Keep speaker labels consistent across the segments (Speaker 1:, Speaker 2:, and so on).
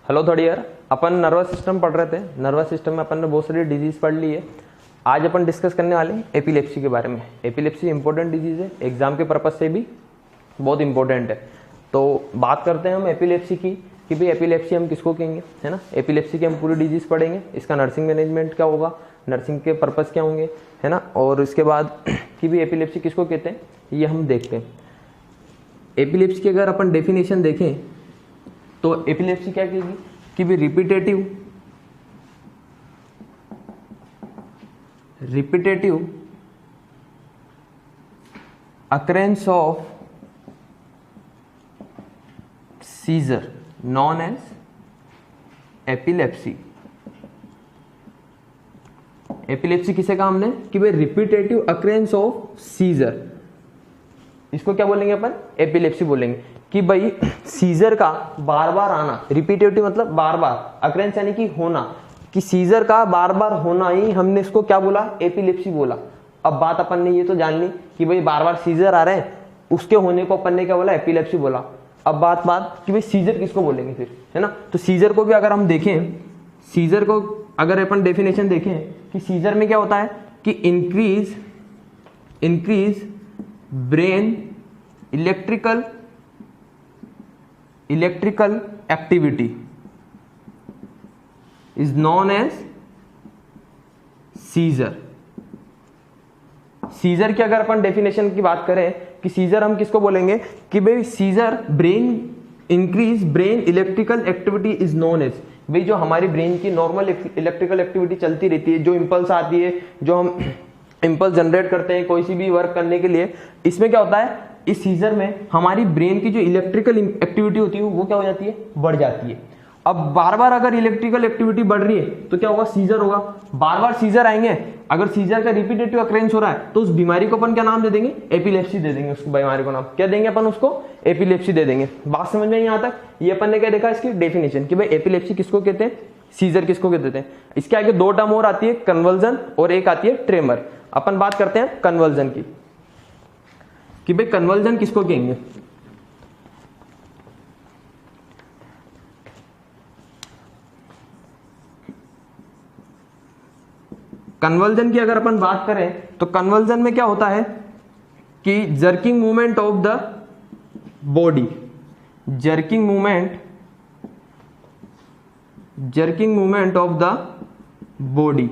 Speaker 1: Hello third year. अपन nervous system पढ़ रहे थे। नर्वस सिस्टम में अपन ने बहुत सारी डिजीज पढ़ ली है। आज अपन डिस्कस करने वाले हैं एपिलेप्सी के बारे में। एपिलेप्सी इंपॉर्टेंट डिजीज है, एग्जाम के पर्पज से भी बहुत इंपॉर्टेंट है। तो बात करते हैं हम एपिलेप्सी की कि भाई एपिलेप्सी हम किसको कहेंगे, है ना। एपिलेप्सी की हम पूरी डिजीज पढ़ेंगे, इसका नर्सिंग मैनेजमेंट क्या होगा, नर्सिंग के पर्पज क्या होंगे, है ना। और इसके बाद कि भाई एपिलेप्सी किसको कहते हैं ये हम देखते हैं। एपिलेप्सी की अगर अपन डेफिनेशन देखें तो एपिलेप्सी क्या कहेगी कि भी repetitive occurrence of seizure known as epilepsy. Epilepsy किसे कहा हमने कि भाई रिपीटेटिव अकरेंस ऑफ सीजर, इसको क्या बोलेंगे अपन, एपिलेप्सी बोलेंगे। कि भाई सीजर का बार बार आना, रिपीटेटिव मतलब बार बार, अकरेंस यानी कि होना, कि सीजर का बार बार होना ही हमने इसको क्या बोला, एपिलेप्सी बोला। अब बात अपन ने ये तो जान ली कि भाई बार बार सीजर आ रहे हैं, उसके होने को अपन ने क्या बोला, एपिलेप्सी बोला। अब बात कि भाई सीजर किसको बोलेंगे फिर, है ना। तो सीजर को भी अगर हम देखें, सीजर को अगर अपन डेफिनेशन देखें कि सीजर में क्या होता है कि increase brain electrical activity is known as seizure. Seizure की अगर अपन डेफिनेशन की बात करें कि सीजर हम किसको बोलेंगे कि भाई seizure increase brain electrical activity is known as, भाई जो हमारी ब्रेन की नॉर्मल इलेक्ट्रिकल एक्टिविटी चलती रहती है, जो इंपल्स आती है, जो हम इंपल्स जनरेट करते हैं कोई सी भी वर्क करने के लिए, इसमें क्या होता है, इस सीजर में हमारी ब्रेन की जो इलेक्ट्रिकल एक्टिविटी होती है वो क्या हो जाती है, बढ़ जाती है। अब बार बार अगर इलेक्ट्रिकल एक्टिविटी बढ़ रही है तो क्या होगा, सीजर होगा। बार बार सीजर आएंगे, अगर सीजर का रिपीटेटिव अकरेंस हो रहा है तो उस बीमारी को अपन क्या नाम दे देंगे, एपिलेप्सी दे देंगे। उस बीमारी को नाम क्या देंगे अपन, उसको एपिलेप्सी दे देंगे। बात समझ में नहीं आता। ये अपन ने क्या देखा इसकी डेफिनेशन कि भाई एपिलेप्सी किसको कहते हैं, सीजर किसको कहते हैं। इसके आगे दो टर्म और आती है, कन्वर्जन और एक आती है ट्रेमर। अपन बात करते हैं कन्वर्जन की कि भाई कन्वर्जन किसको कहेंगे। कन्वर्जन की अगर अपन बात करें तो कन्वर्जन में क्या होता है कि jerking movement of the body, jerking movement of the body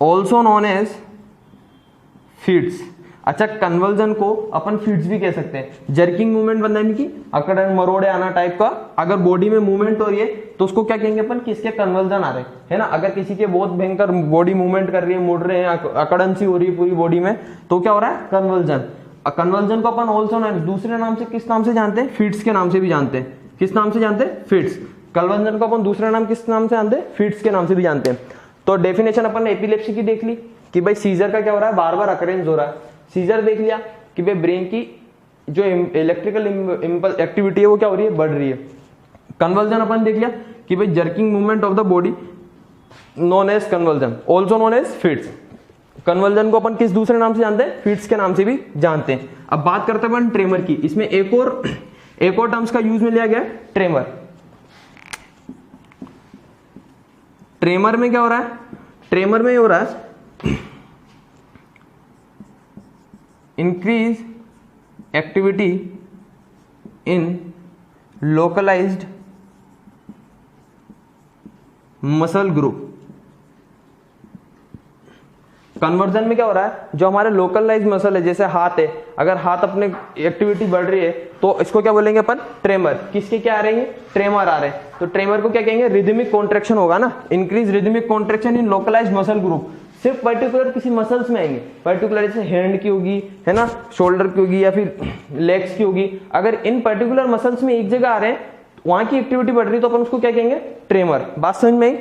Speaker 1: also known as fits. अच्छा, कन्वर्जन को अपन फीड्स भी कह सकते हैं। जर्किंग मूवमेंट बनना यानी कि अकड़न मरोड़े आना टाइप का, अगर बॉडी में मूवमेंट हो रही है तो उसको क्या कहेंगे अपन, किसके कन्वर्जन आ रहे हैं, है ना। अगर किसी के बहुत भयंकर बॉडी मूवमेंट कर रही है, मुड़ रहे हैं, अकड़न सी हो रही है पूरी बॉडी में, तो क्या हो रहा है, कन्वर्जन। कन्वर्जन को अपन ऑल्सो दूसरे नाम से किस नाम से जानते हैं, फीड्स के नाम से भी जानते हैं। किस नाम से जानते हैं, फीड्स। कन्वर्जन को अपन दूसरा नाम किस नाम से जानते हैं, फीड्स के नाम से भी जानते हैं। तो डेफिनेशन अपन ने एपिलेप्सी की देख ली कि भाई सीजर का क्या हो रहा है, बार बार अकरेंस हो रहा है। सीजर देख लिया कि भाई ब्रेन की जो इलेक्ट्रिकल एक्टिविटी है वो क्या हो रही है, बढ़ रही है। कन्वर्जन अपन देख लिया कि भाई jerking movement of the body known as convulsion, also known as fits. Convulsion को अपन किस दूसरे नाम से जानते हैं, फीड्स के नाम से भी जानते हैं। अब बात करते हैं अपन ट्रेमर की। इसमें एक और टर्म्स का यूज में लिया गया, ट्रेमर। ट्रेमर में क्या हो रहा है, ट्रेमर में हो रहा है increase activity in localised muscle group. Convulsion में क्या हो रहा है, जो हमारे लोकलाइज्ड मसल है, जैसे हाथ है, अगर हाथ अपने एक्टिविटी बढ़ रही है तो इसको क्या बोलेंगे अपन, ट्रेमर। किसके क्या आ रहे हैं, ट्रेमर आ रहे हैं, तो ट्रेमर को क्या कहेंगे, रिदमिक कॉन्ट्रैक्शन होगा ना, increase rhythmic contraction in localised muscle group. सिर्फ पर्टिकुलर किसी मसल्स में आएंगे, पर्टिकुलर जैसे हैंड की होगी, है ना, शोल्डर की होगी या फिर लेग्स की होगी। अगर इन पर्टिकुलर मसल्स में एक जगह आ रहे हैं, वहां की एक्टिविटी बढ़ रही है तो अपन उसको क्या कहेंगे, ट्रेमर। बात समझ में आई।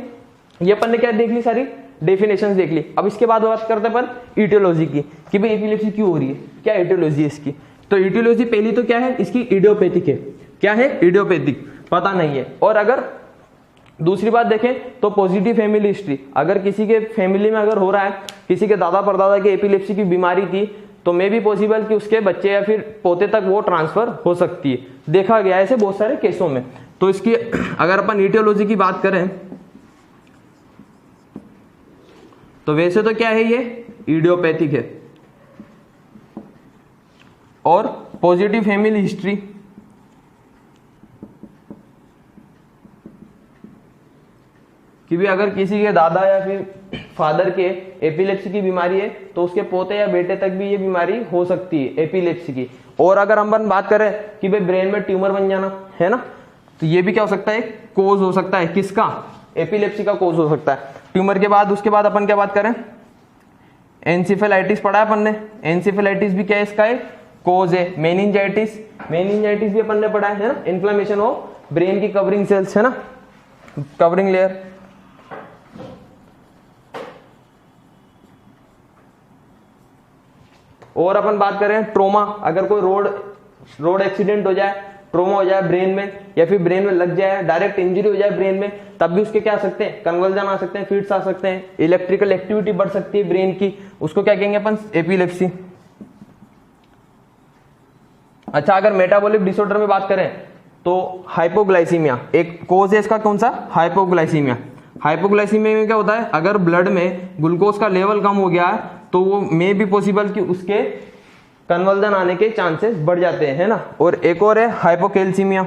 Speaker 1: ये अपन ने क्या देख ली, सारी डेफिनेशंस देख ली। अब इसके बाद बात करते हैं अपन इटियोलॉजी की कि भाई एपिलेप्सी क्यों हो रही है, क्या इटियोलॉजी है इसकी। तो इटियोलॉजी पहली तो क्या है, इसकी इडियोपैथिक है। क्या है, इडियोपैथिक, पता नहीं है। और अगर दूसरी बात देखें तो पॉजिटिव फैमिली हिस्ट्री, अगर किसी के फैमिली में अगर हो रहा है, किसी के दादा परदादा के एपिलेप्सी की बीमारी थी तो मे भी पॉसिबल कि उसके बच्चे या फिर पोते तक वो ट्रांसफर हो सकती है, देखा गया है ऐसे बहुत सारे केसों में। तो इसकी अगर अपन ईटियोलॉजी की बात करें तो वैसे तो क्या है, ये इडियोपैथिक है। और पॉजिटिव फैमिली हिस्ट्री, कि भी अगर किसी के दादा या फिर फादर के एपिलेप्सी की बीमारी है तो उसके पोते या बेटे तक भी ये बीमारी हो सकती है एपिलेप्सी की। और अगर हम बात करें कि भाई ब्रेन में ट्यूमर बन जाना है ना, तो ये भी क्या हो सकता है, कोज हो सकता है, किसका, एपिलेप्सी का कोज हो सकता है ट्यूमर के बाद। उसके बाद अपन क्या बात करें, एनसेफेलाइटिस पढ़ा है अपन ने, एनसेफेलाइटिस भी क्या है, इसका एक कोज है। मेनिंजाइटिस, मेनिंजाइटिस भी अपन ने पढ़ा है ना, इन्फ्लेमेशन ऑफ ब्रेन की कवरिंग सेल्स है ना, कवरिंग लेयर। और अपन बात करें ट्रोमा, अगर कोई रोड एक्सीडेंट हो जाए, ट्रोमा हो जाए ब्रेन में, या फिर ब्रेन में लग जाए, डायरेक्ट इंजरी हो जाए ब्रेन में, तब भी उसके क्या आ सकते हैं, कन्वर्जन आ सकते हैं, फिट्स आ सकते हैं, इलेक्ट्रिकल एक्टिविटी बढ़ सकती है ब्रेन की, उसको क्या कहेंगे अपन, एपिलेप्सी। अच्छा, अगर मेटाबॉलिक डिसऑर्डर में बात करें तो हाइपोग्लाइसीमिया एक कोज है इसका, कौन सा, हाइपोग्लाइसीमिया। हाइपोग्लाइसीमिया में क्या होता है, अगर ब्लड में ग्लूकोज का लेवल कम हो गया है तो वो मे भी पॉसिबल कि उसके कन्वर्जन आने के चांसेस बढ़ जाते हैं, है ना। और एक और है हाइपोकैल्सीमिया,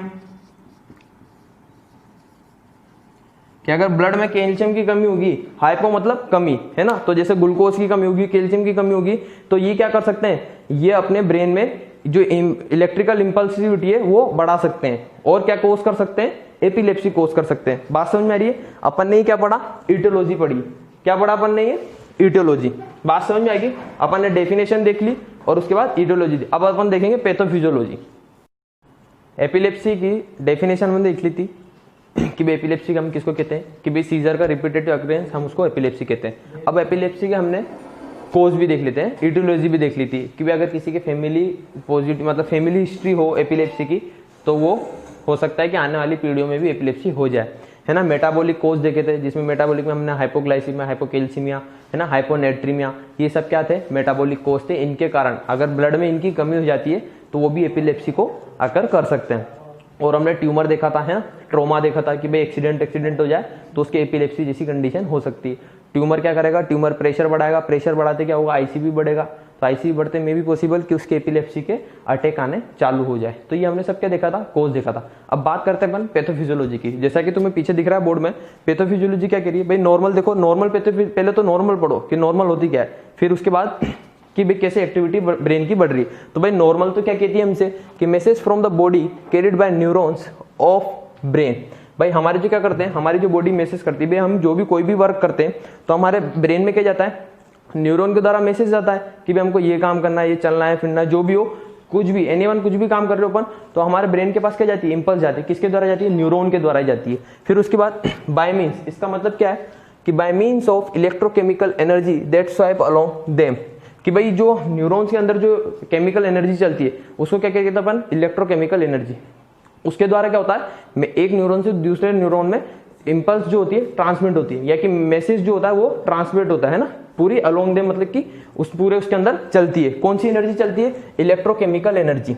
Speaker 1: कि अगर ब्लड में कैल्शियम की कमी होगी, हाइपो मतलब कमी है ना, तो जैसे ग्लूकोज की कमी होगी, कैल्शियम की कमी होगी, तो ये क्या कर सकते हैं, ये अपने ब्रेन में जो इलेक्ट्रिकल इंपल्सिविटी है वो बढ़ा सकते हैं, और क्या कोज कर सकते हैं, एपिलेप्सी कोज कर सकते हैं। बात समझ में आ रही है। अपन ने क्या पढ़ा, ईटियोलॉजी पढ़ी, क्या पढ़ा अपन ने, ये ईटियोलॉजी। बात समझ में आएगी। अपन ने डेफिनेशन देख ली और उसके बाद ईटियोलॉजी। अब अपन देखेंगे पैथोफिजियोलॉजी। एपिलेप्सी की डेफिनेशन में देख ली थी कि भाई एपिलेप्सी हम किसको कहते हैं, कि भाई सीजर का रिपीटेटिव अकरेंस, हम उसको एपिलेप्सी कहते हैं। अब एपिलेप्सी के हमने कोज भी देख लेते हैं, ईटियोलॉजी भी देख ली थी कि भाई अगर किसी के फैमिली पॉजिटिव मतलब फैमिली हिस्ट्री हो एपिलेप्सी की, तो वो हो सकता है कि आने वाली पीढ़ियों में भी एपिलेप्सी हो जाए, है ना। मेटाबॉलिक कोज देखे थे, जिसमें मेटाबॉलिक में हमने हाइपोग्लाइसीमिया, हाइपोकैल्सीमिया, है ना, हाइपोनेट्रीमिया, ये सब क्या थे, मेटाबॉलिक कोज थे। इनके कारण अगर ब्लड में इनकी कमी हो जाती है तो वो भी एपिलेप्सी को आकर कर सकते हैं। और हमने ट्यूमर देखा था, है ना, ट्रोमा देखा था कि भाई एक्सीडेंट हो जाए तो उसके एपिलेप्सी जैसी कंडीशन हो सकती है। ट्यूमर क्या करेगा, ट्यूमर प्रेशर बढ़ाएगा, प्रेशर बढ़ाते क्या होगा, आईसी भी बढ़ेगा, तो आईसी बढ़ते में भी पॉसिबल कि उसके एपिलेप्सी के अटैक आने चालू हो जाए। तो ये हमने सब क्या देखा था, कोज देखा था। अब बात करते हैं अपन पैथोफिजियोलॉजी की। जैसा कि तुम्हें पीछे दिख रहा है बोर्ड में, पैथोफिजियोलॉजी क्या कह रही है भाई, नॉर्मल देखो, नॉर्मल पहले तो नॉर्मल पढ़ो कि नॉर्मल होती क्या है, फिर उसके बाद कि भाई कैसे एक्टिविटी ब्रेन की बढ़ रही है। तो भाई नॉर्मल तो क्या कहती है हमसे कि message from the body carried by neurons of brain. भाई हमारे जो क्या करते हैं, हमारी जो बॉडी मैसेज करती है, भाई हम जो भी कोई भी वर्क करते हैं तो हमारे ब्रेन में क्या जाता है, न्यूरॉन के द्वारा मैसेज जाता है कि भाई हमको ये काम करना है, ये चलना है, फिरना है, जो भी हो, कुछ भी एनीवन कुछ भी काम कर रहे हो अपन, तो हमारे ब्रेन के पास क्या जाती है, इंपल्स जाती है। किसके द्वारा जाती है, न्यूरॉन के द्वारा जाती है। फिर उसके बाद बाय मीन्स, इसका मतलब क्या है कि bye means of electrochemical energy that swipe along them, कि भाई जो न्यूरॉन्स के अंदर जो केमिकल एनर्जी चलती है उसको क्या कहते हैं अपन, इलेक्ट्रोकेमिकल एनर्जी। उसके द्वारा क्या होता है, एक न्यूरॉन से दूसरे न्यूरॉन में इंपल्स जो होती है ट्रांसमिट होती है, या कि मैसेज जो होता है वो ट्रांसमिट होता है ना, पूरी अलोंग दे, मतलब कि उस पूरे उसके अंदर चलती है। कौन सी एनर्जी चलती है, इलेक्ट्रोकेमिकल एनर्जी।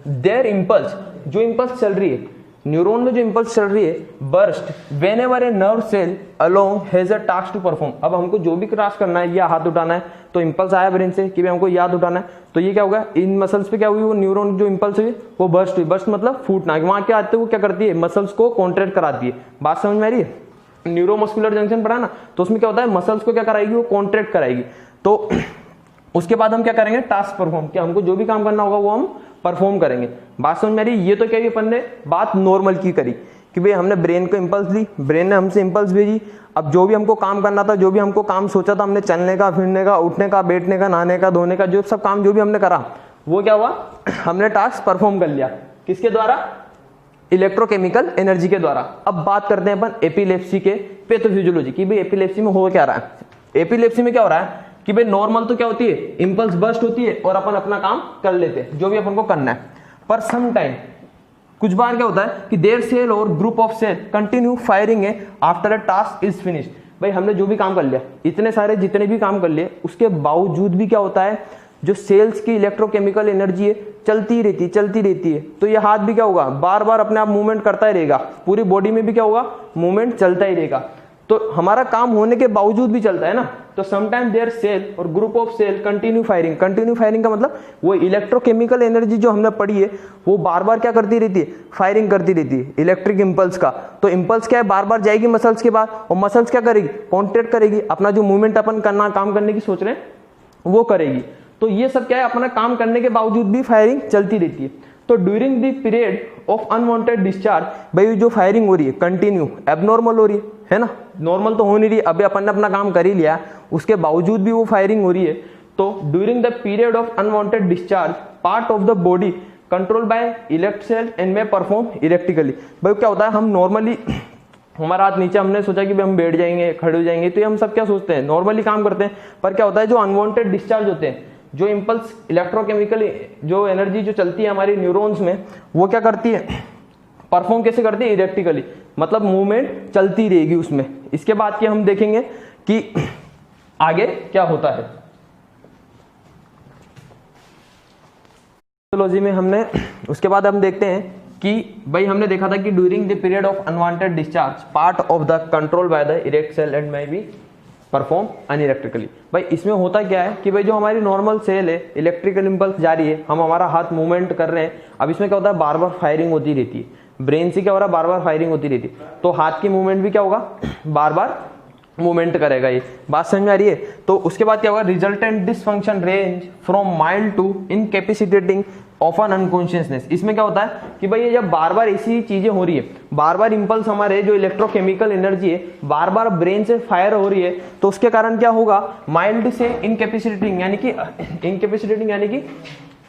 Speaker 1: देयर इंपल्स, जो इंपल्स चल रही है न्यूरॉन में, जो इंपल्स चल रही है, burst whenever a nerve cell along has a task to perform. अब हमको जो भी टास्क करना है, या हाथ उठाना है, तो इंपल्स आया ब्रेन से कि भाई हमको याद उठाना है, तो ये क्या होगा, इन मसल्स पे क्या हुई, वो न्यूरॉन जो इंपल्स हुई वो बर्स्ट हुई। बर्स्ट मतलब फूटना, वहां क्या आते हैं, वो क्या करती है, मसल्स को कॉन्ट्रैक्ट कराती है। बात समझ में आ रही है। न्यूरोमस्कुलर जंक्शन पढ़ा ना, तो उसमें क्या होता है, मसल्स को क्या कराएगी, वो कॉन्ट्रैक्ट कराएगी। तो उसके बाद हम क्या करेंगे, टास्क परफॉर्म, क्या हमको जो भी काम करना होगा वो हम परफॉर्म करेंगे। बात समझ में आ रही है। ये तो क्या है, अपन ने बात नॉर्मल की करी कि भाई हमने ब्रेन को इंपल्स दी, ब्रेन ने हमसे इंपल्स भेजी, अब जो भी हमको काम करना था, जो भी हमको काम सोचा था हमने, चलने का, फिरने का, उठने का, बैठने का, नहाने का, धोने का, जो सब काम जो भी हमने करा, वो क्या हुआ, हमने टास्क परफॉर्म कर लिया। किसके द्वारा, इलेक्ट्रोकेमिकल एनर्जी के द्वारा। अब बात करते हैं अपन एपिलेप्सी के पैथोफिजियोलॉजी की, भाई एपिलेप्सी में हो क्या रहा है। एपिलेप्सी में क्या हो रहा है कि भाई नॉर्मल तो क्या होती है, इंपल्स बर्स्ट होती है और अपन अपना काम कर लेते हैं जो भी अपन को करना है। पर सम टाइम, कुछ बार क्या होता है कि देयर सेल और group of cell continue firing है after a task is finished. भाई हमने जो भी काम कर लिया, इतने सारे जितने भी काम कर लिए, उसके बावजूद भी क्या होता है, जो सेल्स की इलेक्ट्रोकेमिकल एनर्जी है चलती रहती है। तो ये हाथ भी क्या होगा, बार बार अपने आप मूवमेंट करता ही रहेगा, पूरी बॉडी में भी क्या होगा, मूवमेंट चलता ही रहेगा। तो हमारा काम होने के बावजूद भी चलता है ना। तो समटाइम देयर सेल और group of cell continue firing का मतलब वो इलेक्ट्रोकेमिकल एनर्जी जो हमने पढ़ी है वो बार बार क्या करती रहती है, फायरिंग करती रहती है इलेक्ट्रिक इंपल्स का। तो इंपल्स क्या है, बार बार जाएगी मसल्स के बाद, और मसल्स क्या करेगी, कॉन्ट्रैक्ट करेगी, अपना जो मूवमेंट अपन काम करने की सोच रहे हैं वो करेगी। तो ये सब क्या है, अपना काम करने के बावजूद भी फायरिंग चलती रहती है। तो during the period of unwanted discharge, भाई जो फायरिंग हो रही है कंटिन्यू एबनॉर्मल हो रही है ना, नॉर्मल तो हो नहीं रही, अभी अपन ने अपना काम कर ही लिया, उसके बावजूद भी वो फायरिंग हो रही है। तो during the period of unwanted discharge part of the body control by elect cell and में परफॉर्म इलेक्ट्रिकली। भाई क्या होता है, हम नॉर्मली हमारा हाथ नीचे, हमने सोचा कि हम बैठ जाएंगे, खड़े हो जाएंगे, तो ये हम सब क्या सोचते हैं, नॉर्मली काम करते हैं। पर क्या होता है, जो अनवांटेड डिस्चार्ज होते हैं, जो इंपल्स इलेक्ट्रोकेमिकल जो एनर्जी जो चलती है हमारी न्यूरॉन्स में, वो क्या करती है, परफॉर्म कैसे करती है, इलेक्ट्रिकली, मतलब मूवमेंट चलती रहेगी उसमें। इसके बाद की हम देखेंगे कि आगे क्या होता है। फिजियोलॉजी में हमने उसके बाद हम देखते हैं कि भाई हमने देखा था कि during the period of unwanted discharge part of the control by the erect cell and may be perform unelectrically. भाई इसमें होता क्या है कि भाई जो हमारी नॉर्मल सेल है, इलेक्ट्रिकल इंपल्स जारी है, हम हमारा हाथ मूवमेंट कर रहे हैं, अब इसमें क्या होता है, बार बार फायरिंग होती रहती है, ब्रेन से क्या हो रहा है, बार बार फायरिंग होती रहती है। तो हाथ की मूवमेंट भी क्या होगा, बार बार मूवमेंट करेगा। ये बात समझ में आ रही है। तो उसके बाद क्या होगा, resultant dysfunction range from mild to incapacitating of an unconsciousness. इसमें क्या होता है कि भाई ये जब बार बार ऐसी चीजें हो रही है, बार बार इंपल्स हमारे जो इलेक्ट्रोकेमिकल एनर्जी है बार बार ब्रेन से फायर हो रही है, तो उसके कारण क्या होगा, माइल्ड से इनकैपेसिटेटिंग यानी कि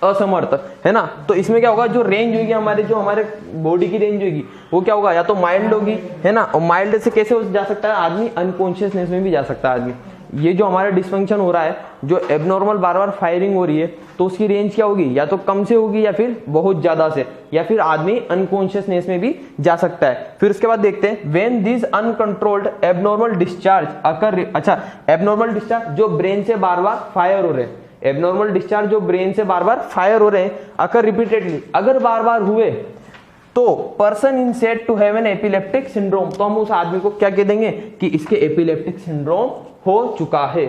Speaker 1: असमर्थ, है ना। तो इसमें क्या होगा, जो रेंज होगी हमारे, जो हमारे बॉडी की रेंज होगी वो क्या होगा, या तो माइल्ड होगी, है ना। और माइल्ड से कैसे हो जा सकता है आदमी, अनकॉन्शियसनेस में भी जा सकता है आदमी। ये जो हमारा डिसफंक्शन हो रहा है, जो एबनॉर्मल बार बार फायरिंग हो रही है, तो उसकी रेंज क्या होगी, या तो कम से होगी या फिर बहुत ज्यादा से, या फिर आदमी अनकॉन्शियसनेस में भी जा सकता है। फिर उसके बाद देखते हैं when this uncontrolled abnormal discharge occur. अच्छा, एबनॉर्मल डिस्चार्ज जो ब्रेन से बार बार फायर हो रहे हैं, एबनॉर्मल डिस्चार्ज जो ब्रेन से बार बार फायर हो रहे हैं, अकर रिपीटेडली, अगर बार बार हुए, तो person in said to have an epileptic syndrome. तो हम उस आदमी को क्या कह देंगे कि इसके एपिलेप्टिक सिंड्रोम हो चुका है।